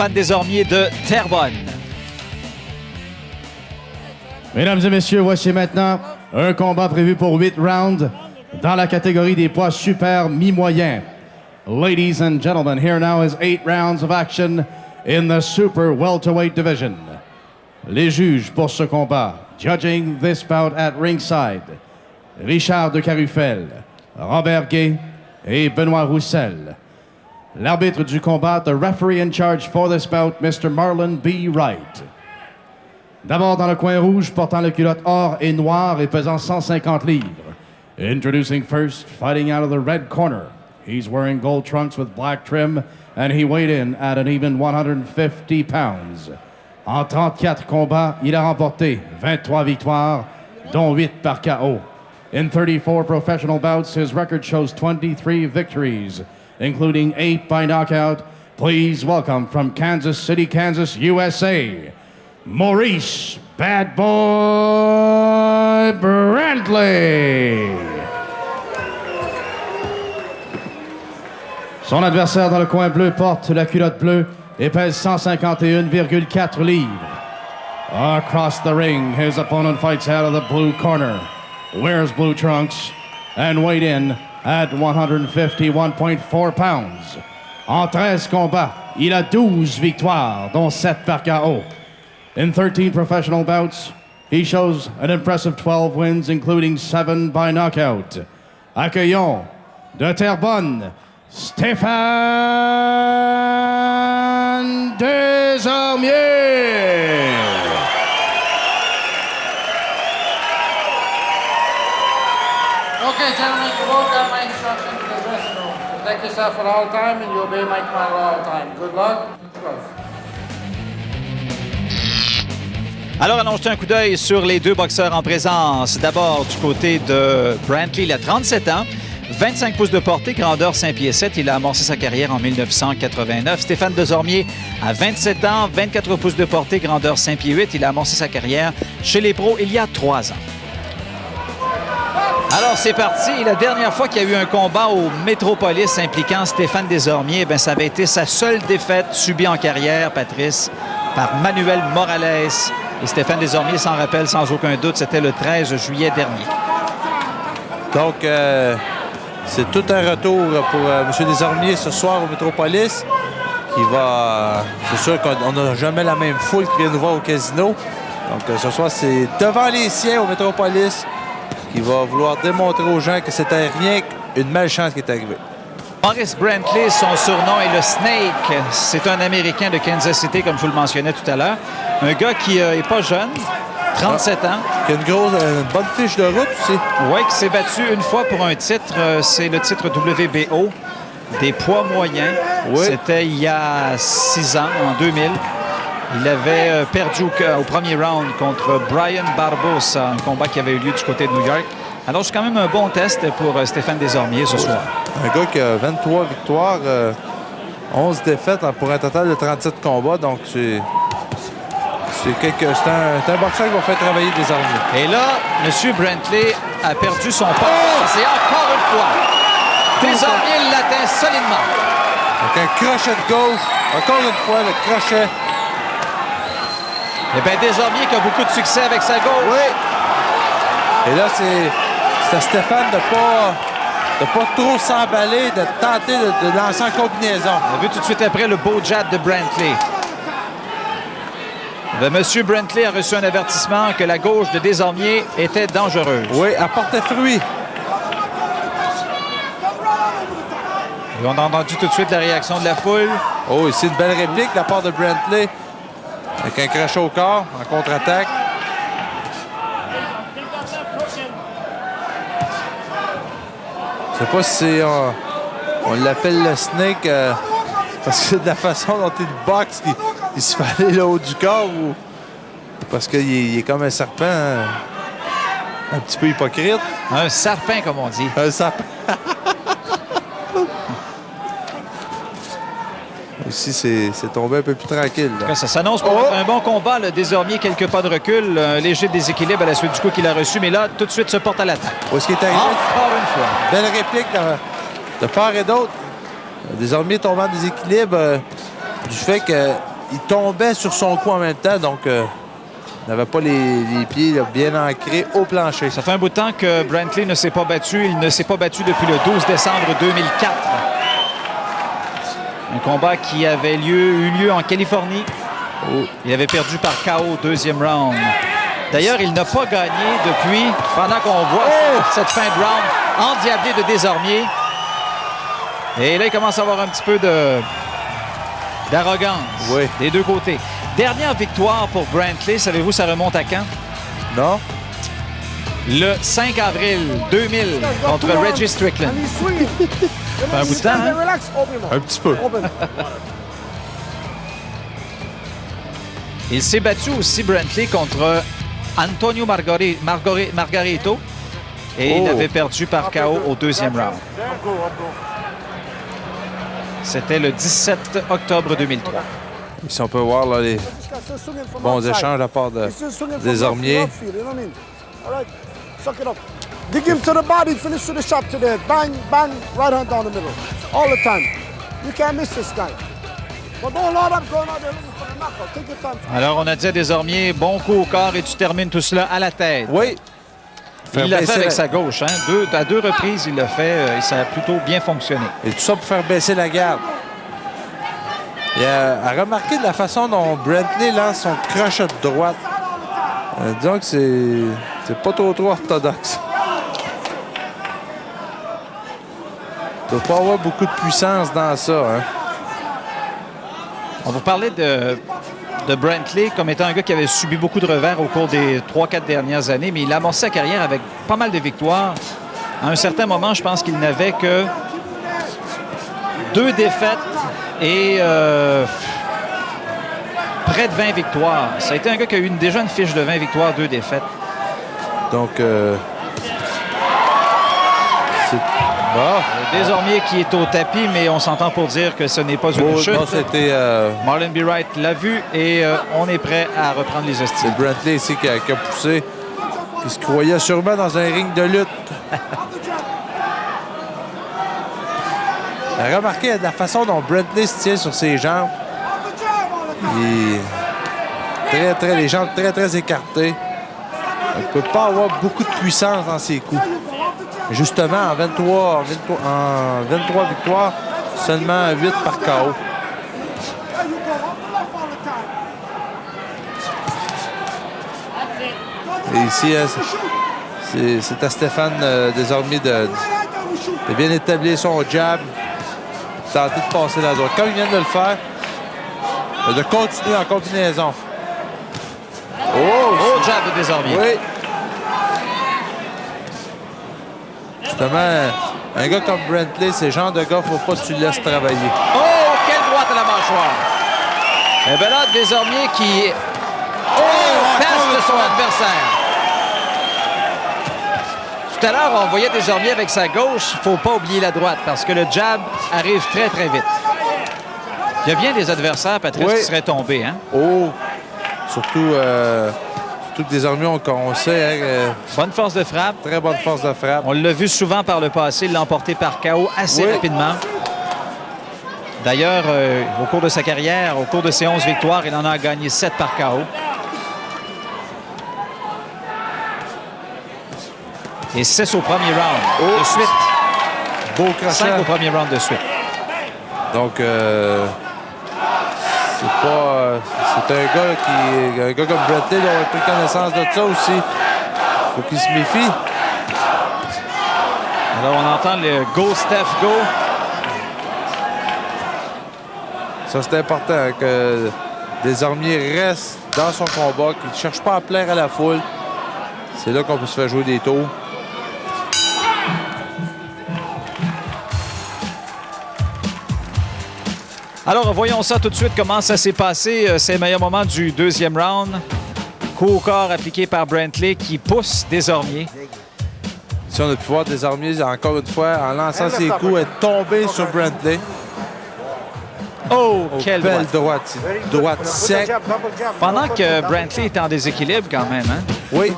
Fan Desormiers de Terrebonne. Mesdames et messieurs, voici maintenant un combat prévu pour 8 rounds dans la catégorie des poids super mi-moyens. Ladies and gentlemen, here now is 8 rounds of action in the super welterweight division. Les juges pour ce combat, judging this bout at ringside, Richard de Carufel, Robert Gay et Benoît Roussel. L'arbitre du combat, the referee in charge for this bout, Mr. Marlon B. Wright. D'abord dans le coin rouge, portant le culotte or et noir et pesant 150 livres. Introducing first, fighting out of the red corner. He's wearing gold trunks with black trim, and he weighed in at an even 150 pounds. En 34 combats, il a remporté 23 victoires, dont 8 par KO. In 34 professional bouts, his record shows 23 victories, including 8 by knockout. Please welcome from Kansas City, Kansas, USA, Maurice Bad Boy Brantley. Son adversaire dans le coin bleu porte la culotte bleue et pèse 151,4 livres. Across the ring, his opponent fights out of the blue corner, wears blue trunks, and weighed in at 151.4 pounds. En 13 combats, il a 12 victoires, dont 7 par KO. In 13 professional bouts, he shows an impressive 12 wins, including 7 by knockout. Accueillons de Terrebonne, Stéphane Desormiers. Okay, gentlemen, you both got my instructions to the dressing room. Protect yourself at all time and you obey my command at all time. Good luck. Alors, allons jeter un coup d'œil sur les deux boxeurs en présence. D'abord, du côté de Brantley, il a 37 ans, 25 pouces de portée, grandeur 5 pieds 7. Il a amorcé sa carrière en 1989. Stéphane Desormiers a 27 ans, 24 pouces de portée, grandeur 5 pieds 8. Il a amorcé sa carrière chez les pros il y a 3 ans. Alors, c'est parti. La dernière fois qu'il y a eu un combat au Métropolis impliquant Stéphane Desormiers, ça avait été sa seule défaite subie en carrière, Patrice, par Manuel Morales. Et Stéphane Desormiers s'en rappelle sans aucun doute, c'était le 13 juillet dernier. Donc, c'est tout un retour pour M. Desormiers ce soir au Métropolis. Qui va... c'est sûr qu'on n'a jamais la même foule qui vient nous voir au casino. Donc, ce soir, c'est devant les siens au Métropolis qui va vouloir démontrer aux gens que c'était rien qu'une malchance qui est arrivée. Maurice Brantley, son surnom est le Snake. C'est un Américain de Kansas City, comme je vous le mentionnais tout à l'heure. Un gars qui n'est pas jeune, 37 ans. Qui a une bonne fiche de route aussi. Oui, qui s'est battu une fois pour un titre. C'est le titre WBO des poids moyens. Oui. C'était il y a 6 ans, en 2000. Il avait perdu au premier round contre Brian Barbosa, un combat qui avait eu lieu du côté de New York. Alors, c'est quand même un bon test pour Stéphane Desormiers ce soir. Un gars qui a 23 victoires, 11 défaites pour un total de 37 combats. Donc, c'est un boxeur qui va faire travailler Desormiers. Et là, M. Brantley a perdu son pas. C'est encore une fois. Desormiers l'atteint solidement. Avec un crochet de gauche. Encore une fois, le crochet. Eh bien, Desormiers qui a beaucoup de succès avec sa gauche. Oui. Et là, c'est à Stéphane de pas trop s'emballer, de tenter de lancer en combinaison. On a vu tout de suite après le beau jab de Brantley. Monsieur Brantley a reçu un avertissement que la gauche de Desormiers était dangereuse. Oui, elle portait fruit. Et on a entendu tout de suite la réaction de la foule. Oh, ici une belle réplique de la part de Brantley. Avec un crochet au corps, en contre-attaque. Je sais pas si on l'appelle le Snake parce que de la façon dont il boxe, il se fait aller le haut du corps ou parce qu'il est comme un serpent un petit peu hypocrite. Un serpent, comme on dit. Un serpent. Ici, c'est tombé un peu plus tranquille. Là. Ça s'annonce pour un bon combat. Le Desormiers, quelques pas de recul. Un léger déséquilibre à la suite du coup qu'il a reçu. Mais là, tout de suite, se porte à l'attaque. Où est-ce qu'il est arrivé? Encore une fois. Belle réplique de part et d'autre. Desormiers tombant en déséquilibre du fait que il tombait sur son cou en même temps, donc il n'avait pas les pieds là, bien ancrés au plancher. Ça fait un bout de temps que Brantley ne s'est pas battu. Il ne s'est pas battu depuis le 12 décembre 2004. Un combat qui avait eu lieu en Californie. Il avait perdu par KO au deuxième round. D'ailleurs, il n'a pas gagné depuis, pendant qu'on voit cette fin de round endiablée de Desormiers. Et là, il commence à avoir un petit peu d'arrogance des deux côtés. Dernière victoire pour Brantley, savez-vous, ça remonte à quand? Non? Le 5 avril 2000 contre Reggie Strickland. Un bout de temps, hein? Un petit peu. Il s'est battu aussi, Brantley, contre Antonio Margarito. Et il avait perdu par KO au deuxième round. C'était le 17 octobre 2003. Si on peut voir là, les bons échanges de la part de Desormiers. Dig him to the body, finish with the shot to the head. Bang, bang, right hand down the middle. All the time. You can't miss this guy. But don't load up going out there looking for the knockout. Take your time. Alors, on a dit à Desormiers, bon coup au corps et tu termines tout cela à la tête. Oui. Il l'a fait avec sa gauche. Hein? À deux reprises, il l'a fait et ça a plutôt bien fonctionné. Et tout ça pour faire baisser la garde. Et à remarquer de la façon dont Brantley lance son crochet de droite. Disons que c'est pas trop orthodoxe. Il ne doit pas avoir beaucoup de puissance dans ça. Hein? On vous parlait de Brantley comme étant un gars qui avait subi beaucoup de revers au cours des 3-4 dernières années, mais il a amorcé sa carrière avec pas mal de victoires. À un certain moment, je pense qu'il n'avait que 2 défaites et près de 20 victoires. Ça a été un gars qui a eu déjà une fiche de 20 victoires, 2 défaites. Donc, c'est... Ah. Desormiers qui est au tapis, mais on s'entend pour dire que ce n'est pas une chute. Non, c'était... Marlon B. Wright l'a vu et on est prêt à reprendre les hostilités. C'est Brantley ici qui a poussé, qui se croyait sûrement dans un ring de lutte. Remarquez la façon dont Brantley se tient sur ses jambes. Les jambes très écartées. Il ne peut pas avoir beaucoup de puissance dans ses coups. Justement, en 23 victoires, seulement 8 par KO. Et ici, c'est à Stéphane Desormiers de bien établir son jab, tenter de passer la droite. Comme il vient de le faire, de continuer en combinaison. Oh, jab de Desormiers. Oui. Justement, un gars comme Brantley, c'est le genre de gars, faut pas que tu le laisses travailler. Oh, quelle droite à la mâchoire! Et bien là, Desormiers qui teste son adversaire. Tout à l'heure, on voyait Desormiers avec sa gauche. Il ne faut pas oublier la droite parce que le jab arrive très vite. Il y a bien des adversaires, Patrice, qui seraient tombés. Hein? Oh! Surtout que Desormiers, on sait... bonne force de frappe. Très bonne force de frappe. On l'a vu souvent par le passé, l'emporter par KO assez rapidement. D'ailleurs, au cours de sa carrière, au cours de ses 11 victoires, il en a gagné 7 par KO. Et 6 au premier round de suite. Beau crochet. 5 au premier round de suite. Donc, c'est un gars comme Brantley, il a pris connaissance de ça aussi. Il faut qu'il se méfie. Alors, on entend le « Go, Steph, go ». Ça, c'est important que Desormiers reste dans son combat, qu'il ne cherche pas à plaire à la foule. C'est là qu'on peut se faire jouer des tours. Alors, voyons ça tout de suite, comment ça s'est passé. C'est le meilleur moment du deuxième round. Coup au corps appliqué par Brantley qui pousse Desormiers. Ici, on a pu voir Desormiers, encore une fois, en lançant ses coups, être tombé sur Brantley. Oh, quelle belle droite. Droite sec. Pendant que Brantley était en déséquilibre quand même. Hein? Oui.